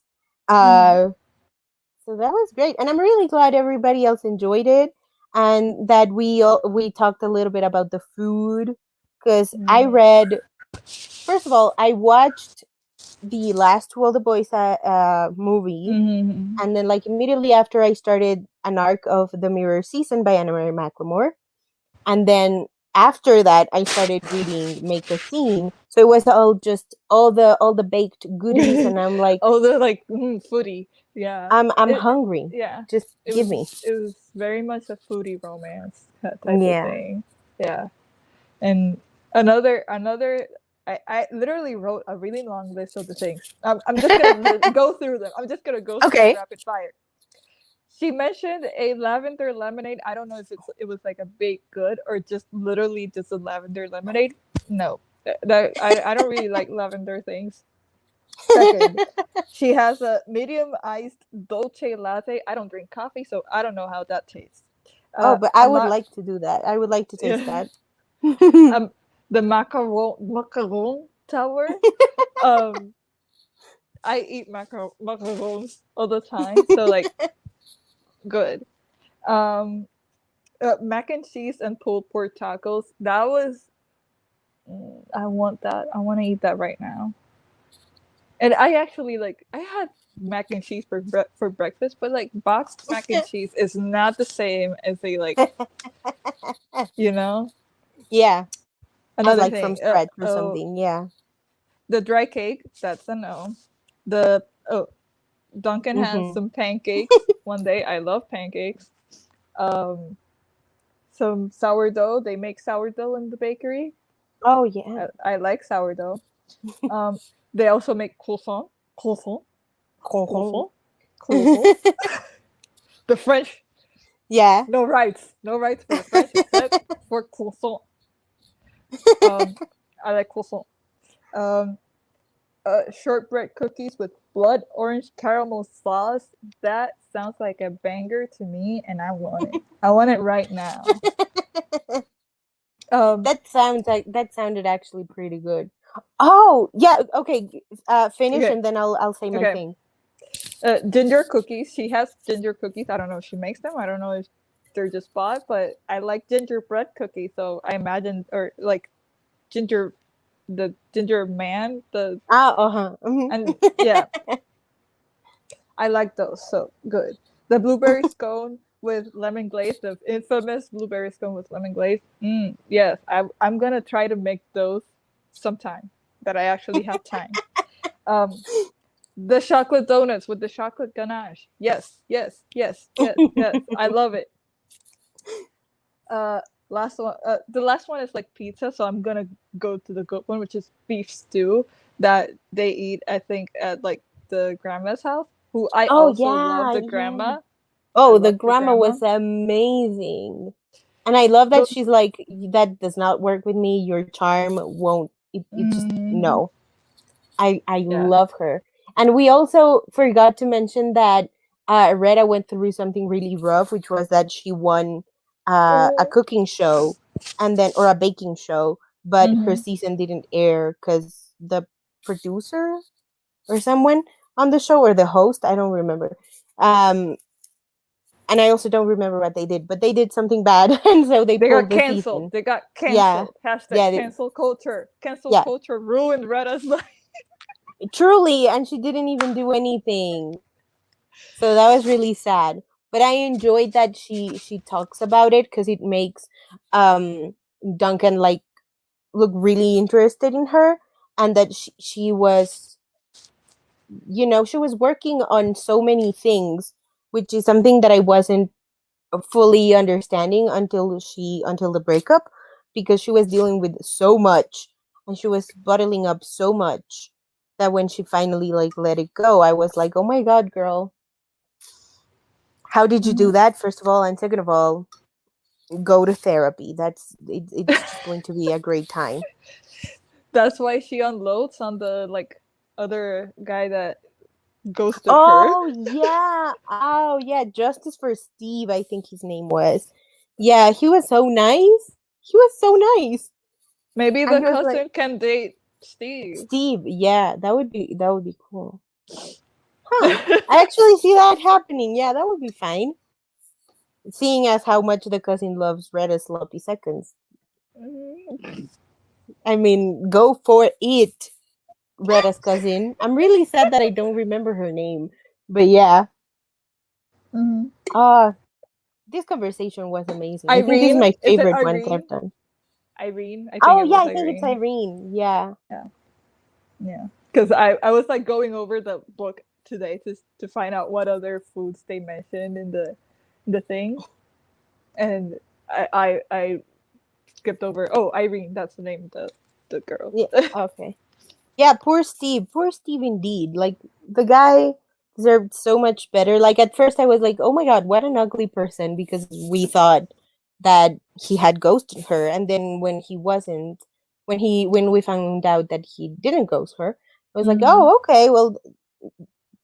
Mm-hmm. Uh, so that was great, and I'm really glad everybody else enjoyed it, and that we talked a little bit about the food because I Mm-hmm. read. First of all, I watched the last To All the Boys movie, Mm-hmm. and then like immediately after I started an arc of The Mirror Season by Anna Marie McLemore, and then after that I started reading Make a Scene. So it was all just all the baked goodies, and I'm like, Oh, the like foodie. Yeah. I'm It. hungry. Yeah. Just It give was. me. It was very much a foodie romance type of Yeah. thing. Yeah. And another I literally wrote a really long list of the things. I'm just gonna go through them. I'm just gonna go through them Okay. rapid fire. She mentioned a lavender lemonade. I don't know if it was like a baked good or just literally just a lavender lemonade. No, I don't really like lavender things. Second, she has a medium iced dolce latte. I don't drink coffee, so I don't know how that tastes. Oh, but I I'm would not. like to do that. I would like to taste Yeah. that. The macaron tower. Um, I eat macarons all the time, so like good. Um, Mac and cheese and pulled pork tacos. That was. I want that. I want to eat that right now. And I actually like. I had mac and cheese for breakfast, but like boxed mac and cheese is not the same as a like you know. Yeah, as Another like from thing. scratch or Oh, something. Yeah. the dry cake. That's a no. The Duncan has Hmm. some pancakes one day. I love pancakes. Um, some sourdough. They make sourdough in the bakery. Oh yeah. I like sourdough. Um, they also make croissant. Croissant. Croissant. Croissant. The French. Yeah. No rights. No rights for the French except for croissant. Um, I like croissant. Um, shortbread cookies with blood orange caramel sauce. That sounds like a banger to me, and I want it. I want it right now. Um, That sounded actually pretty good. Oh yeah. Okay. Finish okay, and then I'll say my okay. thing. Ginger cookies. She has ginger cookies. I don't know if she makes them. I don't know if. they're just bought, but I like gingerbread cookies, so I imagine or like ginger the ginger man, the Ah, uh-huh. and yeah, I like those. So good. The blueberry scone with lemon glaze, the infamous blueberry scone with lemon glaze. Yes, I'm gonna try to make those sometime that I actually have time. Um, the chocolate donuts with the chocolate ganache. Yes, yes, yes, yes, yes. I love it. Uh, last one. The last one is like pizza, so I'm gonna go to the good one, which is beef stew that they eat. I think at like the grandma's house. Who I Oh also love yeah, the yeah. grandma. I Oh, the love the grandma grandma. was amazing. And I love that Those. she's like, that does not work with me. Your charm won't, it just, Mm, no. I yeah. love her. And we also forgot to mention that Retta went through something really rough, which was that she won a Oh. cooking show and then, or a baking show, but her Mm-hmm. season didn't air because the producer or someone on the show or the host, I don't remember. Um, and I also don't remember what they did, but they did something bad, and so they They got pulled the canceled. season. They got Yeah, canceled. Hashtag yeah, cancel culture. Cancel yeah, culture ruined Retta's life. truly. And she didn't even do anything, so that was really sad. But I enjoyed that she talks about it because it makes um Duncan like look really interested in her, and that she was, she was working on so many things, which is something that I wasn't fully understanding until the breakup, because she was dealing with so much and she was bottling up so much that when she finally like let it go, I was like, oh my god, girl, how did you Mm-hmm. do that, first of all, and second of all, go to therapy. It's just going to be a great time. That's why she unloads on the like other guy that ghosted her. Oh yeah, oh yeah, justice for Steve, I think his name was. Yeah, he was so nice. He was so nice. Maybe And the he was like, cousin can date Steve. Steve, yeah, that would be cool. Huh. I actually see that happening. Yeah, that would be fine. Seeing as how much the cousin loves Retta sloppy seconds. Mhm. I mean, go for it, Retta's cousin. I'm really sad that I don't remember her name. But yeah. Mhm. Uh this conversation was amazing. I think this is Irene, my is it favorite one that I've Irene? done. Irene, I think Oh it yeah, was I think it's Irene. Irene. Yeah. Yeah, yeah. Because I was like going over the book today to find out what other foods they mentioned in the thing, and I skipped over. Oh, Irene, that's the name of the girl. Yeah. Okay. Yeah, poor Steve. Poor Steve indeed. Like the guy deserved so much better. Like at first I was like, "Oh my god, what an ugly person," because we thought that he had ghosted her, and then when he wasn't, when we found out that he didn't ghost her, I was like, Mm-hmm. "Oh, okay. Well,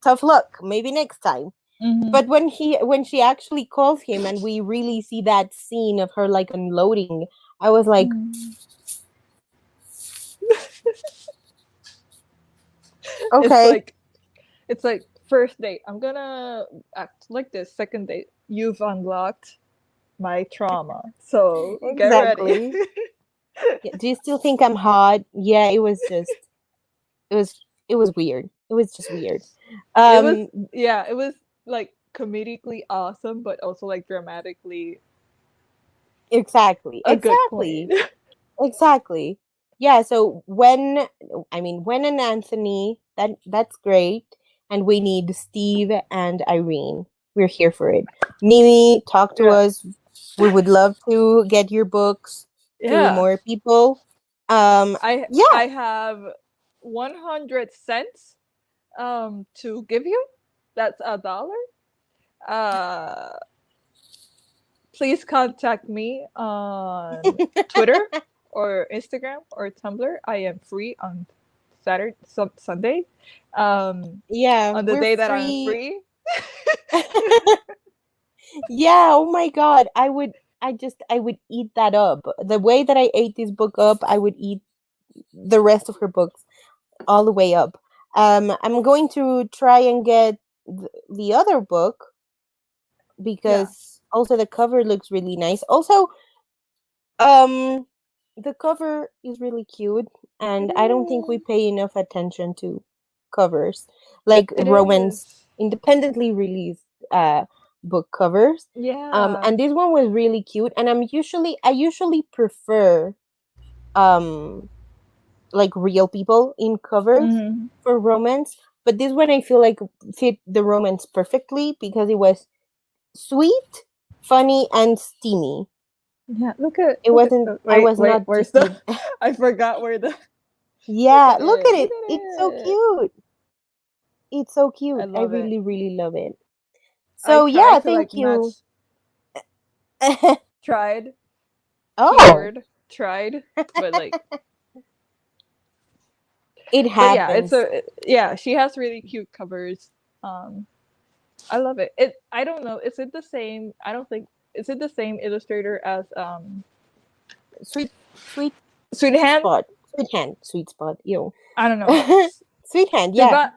tough luck. Maybe next time." Mm-hmm. But when she actually calls him and we really see that scene of her like unloading, I was like, Mm-hmm. It's "Okay, like it's like first date. I'm gonna act like this. Second date, you've unlocked my trauma. So get ready. exactly." Yeah, do you still think I'm hot? Yeah, it was it was weird. It was just weird. It was Um yeah, it was like comedically awesome, but also like dramatically exactly. a good point. Exactly. Exactly. Yeah, so when and Anthony, that's great. And we need Steve and Irene. We're here for it. Mimi, talk to Yeah. us. We would love to get your books to Yeah. more people. Yeah, I have 100 cents to give you. That's $1. Uh Please contact me on Twitter or Instagram or Tumblr. I am free on Saturday, Sunday. yeah, On the we're day that I'm free. free. Yeah, oh my god. I would eat that up. The way that I ate this book up, I would eat the rest of her books all the way up. I'm going to try and get the other book Yeah. because Also, the cover looks really nice. Also, um, the cover is really cute, It and I don't think we is. pay enough attention to covers, like It romance is. independently released book covers. Yeah. And this one was really cute, and I usually prefer um like real people in covers Hmm. for romance, but this one I feel like fit the romance perfectly because it was sweet, funny, and steamy. Yeah. It Look at. wasn't. Oh, I wait, was wait. not Where's the? deep. I forgot where the. Look Yeah, at look it. at Look it. at It's so it. cute. It's so I cute. I love it. really, really love it. I So yeah, tried to thank like you. match. Tried. Oh, Keyword. Tried. But like. it But yeah, it's happens. a yeah. She has really cute covers. Um, I love it. It. I don't know. Is it the same? I don't think. Is it the same illustrator as Sweet, sweet Sweet Hand? spot, sweet hand, sweet spot. You, I don't know. sweet hand. Yeah. Silva.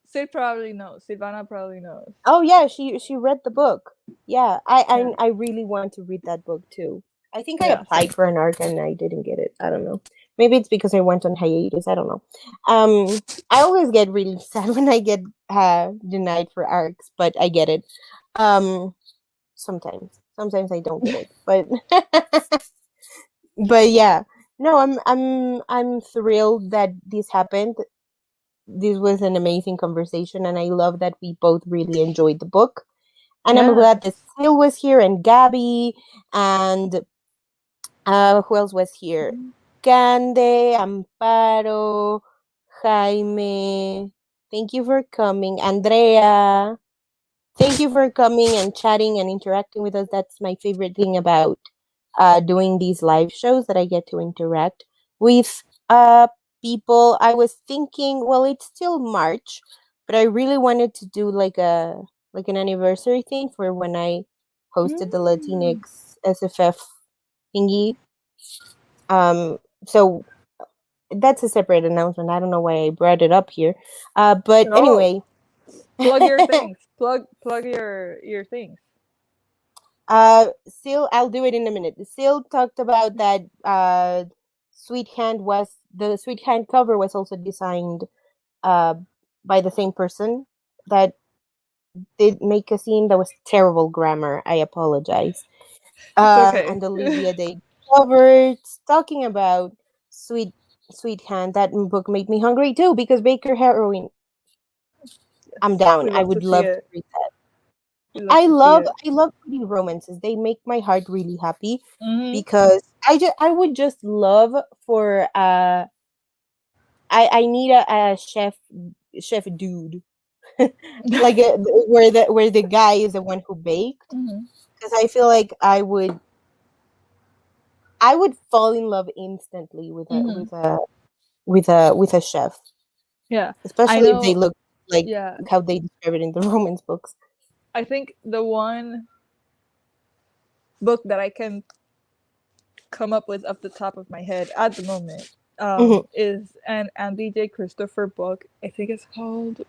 Sid probably knows. Silvana probably knows. Oh yeah, she read the book. Yeah, Yeah. I really want to read that book too. I think I Yeah. applied Same. for an arc and I didn't get it. I don't know. Maybe it's because I went on hiatus. I don't know. Um, I always get really sad when I get denied for arcs, but I get it. Um, sometimes I don't get it, but but yeah. No, I'm thrilled that this happened. This was an amazing conversation, and I love that we both really enjoyed the book. And I'm glad that Yes. Sil was here and Gabby and who else was here? Cande, Amparo, Jaime. Thank you for coming. Andrea. Thank you for coming and chatting and interacting with us. That's my favorite thing about doing these live shows, that I get to interact with people. I was thinking, well, it's still March, but I really wanted to do like an anniversary thing for when I hosted the Mm. Latinx SFF thingy. Um, so that's a separate announcement. I don't know why I brought it up here. But Oh, anyway, plug your things. Plug your things. Seal, I'll do it in a minute. Seal talked about that the Sweet Hand cover was also designed uh by the same person that did make a scene. That was terrible grammar. I apologize. It's okay. And Olivia they covered talking about Sweet Sweet Hand. That book made me hungry too because Baker heroine. I'm Yes, down. we I love to would see love to it. read that. We love to see it. I love reading romances. They make my heart really happy Hmm. because I would just love for I need a chef dude like where the guy is the one who baked, Hmm. because I feel like I would fall in love instantly Hmm. with a chef, Yeah, I especially if they know. look like Yeah, how they describe it in the romance books. I think the one book that I can come up with off the top of my head at the moment Hmm. is an Andy J. Christopher book. I think it's called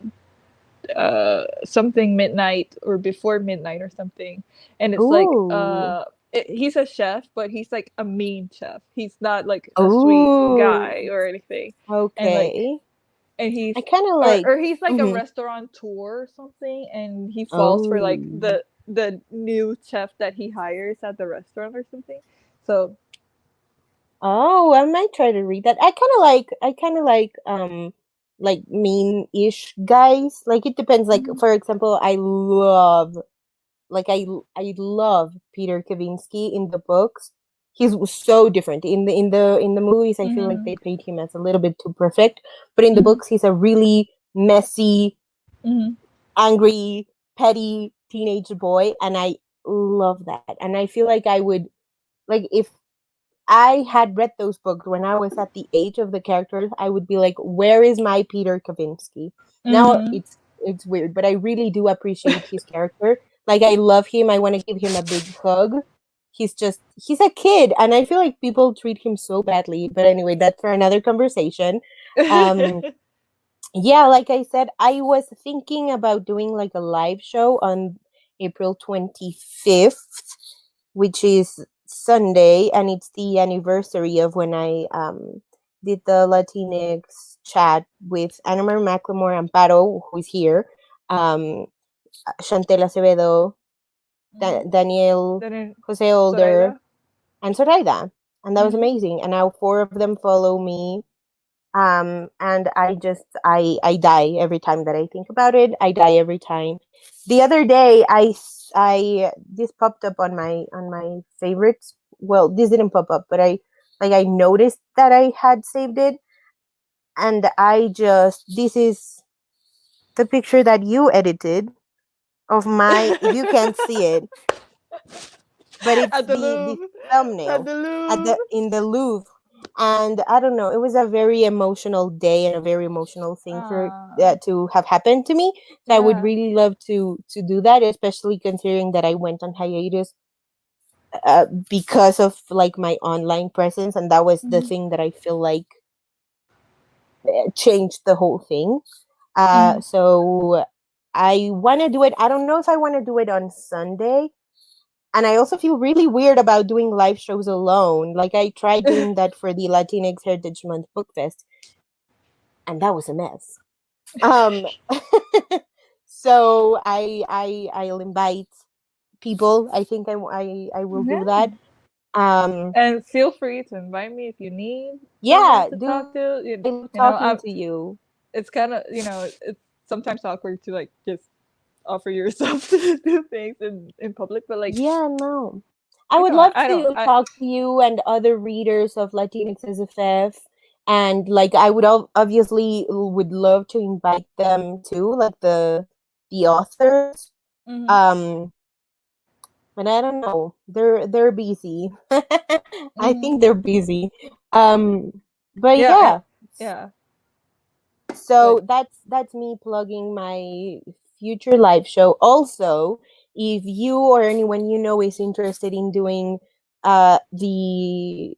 something midnight or before midnight or something, and it's like Ooh, he's a chef, but he's like a mean chef. He's not like a sweet ooh, guy or anything, and like okay. and he's I kind of like. or he's like a Mhm. restaurateur or something, and he falls for like Oh. the new chef that he hires at the restaurant or something. So Oh, I might try to read that. I kind of like mean-ish guys. Like it depends. Like mhm, for example, I love Peter Kavinsky in the books. He's so different in the movies. I feel like mhm, they paint him as a little bit too perfect, but in the mhm, books, he's a really messy, mhm, angry, petty teenage boy, and I love that. And I feel like I would like if I had read those books when I was at the age of the characters, I would be like, "Where is my Peter Kavinsky?" Now mhm. it's weird, but I really do appreciate his character. Like I love him. I want to give him a big hug. He's a kid, and I feel like people treat him so badly. But anyway, that's for another conversation. Um, yeah, like I said, I was thinking about doing like a live show on April 25th, which is Sunday, and it's the anniversary of when I did the Latinx chat with Anna Marie McLemore, Amparo, who is here, um, Chantel Acevedo, Mm-hmm. Daniel, Then in Jose Older, Zoraida. and Zoraida. And that was Mm-hmm. amazing. And now four of them follow me. And I die every time that I think about it. I die every time. The other day, this popped up on my favorites. Well, this didn't pop up, but I noticed that I had saved it, and this is the picture that you edited of my. You can't see it, but it's At the the Louvre. At thumbnail the at the Louvre. in the Louvre. And I don't know, it was a very emotional day and a very emotional thing for Ah, that to have happened to me. So I would yeah. really love to do that, especially considering that I went on hiatus because of like my online presence, and that was the Mm-hmm. thing that I feel like changed the whole thing. Mm-hmm. So I want to do it. I don't know if I want to do it on Sunday. And I also feel really weird about doing live shows alone. Like I tried doing that for the Latinx Heritage Month Book Fest, and that was a mess. Um, so I'll invite people. I think I will do Yeah. that. Um, And feel free to invite me if you need someone yeah, to dude, talk to. I love You know, talking to you. it's kind of, it's sometimes awkward to like just offer yourself to do things in public, but like, Yeah, no. I would come on, love I don't, to talk to you and other readers of Latinx SFF. And like I would obviously would love to invite them too, like the authors. mm-hmm. Um, but I don't know. They're busy. I Mm-hmm. think they're busy. Um, but Yeah, yeah. yeah, So but that's me plugging my future live show. Also, if you or anyone you know is interested in doing the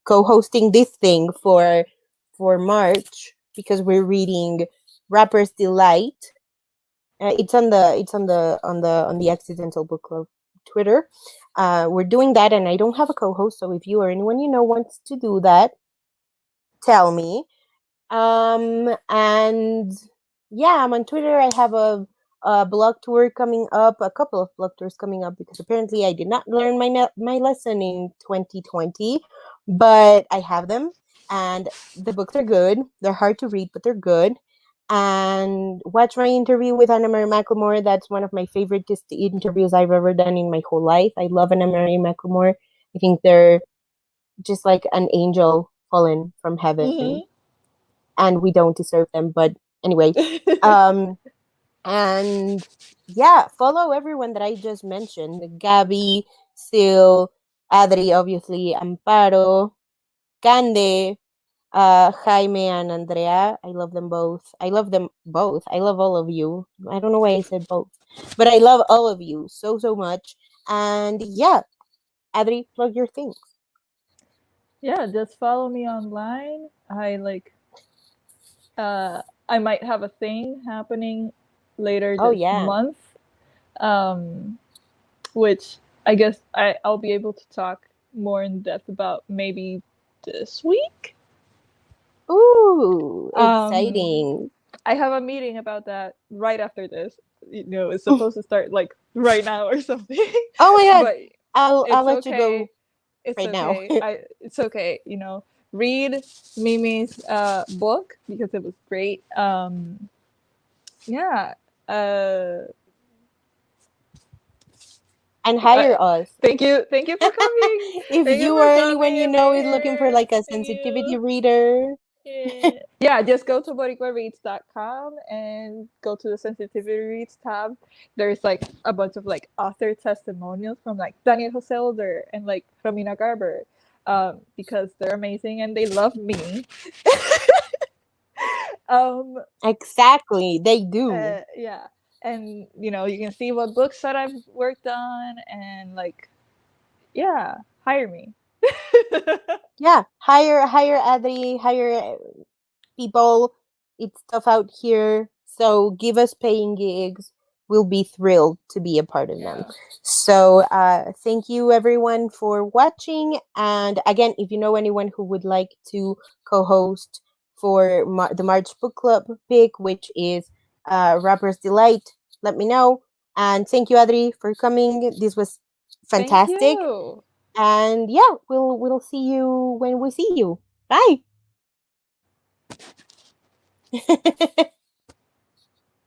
co-hosting this thing for March, because we're reading Rapper's Delight. It's on the Accidental Book Club Twitter. We're doing that, and I don't have a co-host. So if you or anyone you know wants to do that, tell me. And yeah, I'm on Twitter. I have a blog tour coming up, a couple of blog tours coming up, because apparently I did not learn my lesson in 2020, but I have them, and the books are good. They're hard to read, but they're good. And watch my interview with Anna Marie McLemore. That's one of my favorite interviews I've ever done in my whole life. I love Anna Marie McLemore. I think they're just like an angel fallen from heaven, mm-hmm. and we don't deserve them. But anyway, um, and yeah, follow everyone that I just mentioned: Gabby, Sil, Adri, obviously, Amparo, Cande, Jaime, and Andrea. I love them both. I love them both. I love all of you. I don't know why I said both, but I love all of you so much. And yeah, Adri, plug your things. Yeah, just follow me online. I might have a thing happening later Oh this yeah. month, um, which I guess I'll be able to talk more in depth about maybe this week. Ooh, Um, exciting. I have a meeting about that right after this. It's supposed to start like right now or something, Oh my god. but I'll it's let you okay. go It's right now. okay. It's okay. Read Mimi's book because it was great. Yeah. Uh, And uh, hire us. thank you for coming. If Thank you you for or anyone coming. you I'm know is looking for here. like a Thank sensitivity you. reader. Yeah, just go to boricuareads.com and go to the sensitivity reads tab. There's like a bunch of like author testimonials from like Daniel Jose Older and like Romina Garber, because they're amazing and they love me. um, Exactly, they do. yeah, and you can see what books that I've worked on and like, yeah, hire me. Yeah, hire Adri, hire people. It's tough out here, so give us paying gigs. will be thrilled to be a part of them. Yeah. So thank you everyone for watching. And again, if you know anyone who would like to co-host for the March Book Club pick, which is Rapper's Delight, let me know. And thank you, Adri, for coming. This was Thank fantastic. you. And yeah, we'll see you when we see you. Bye.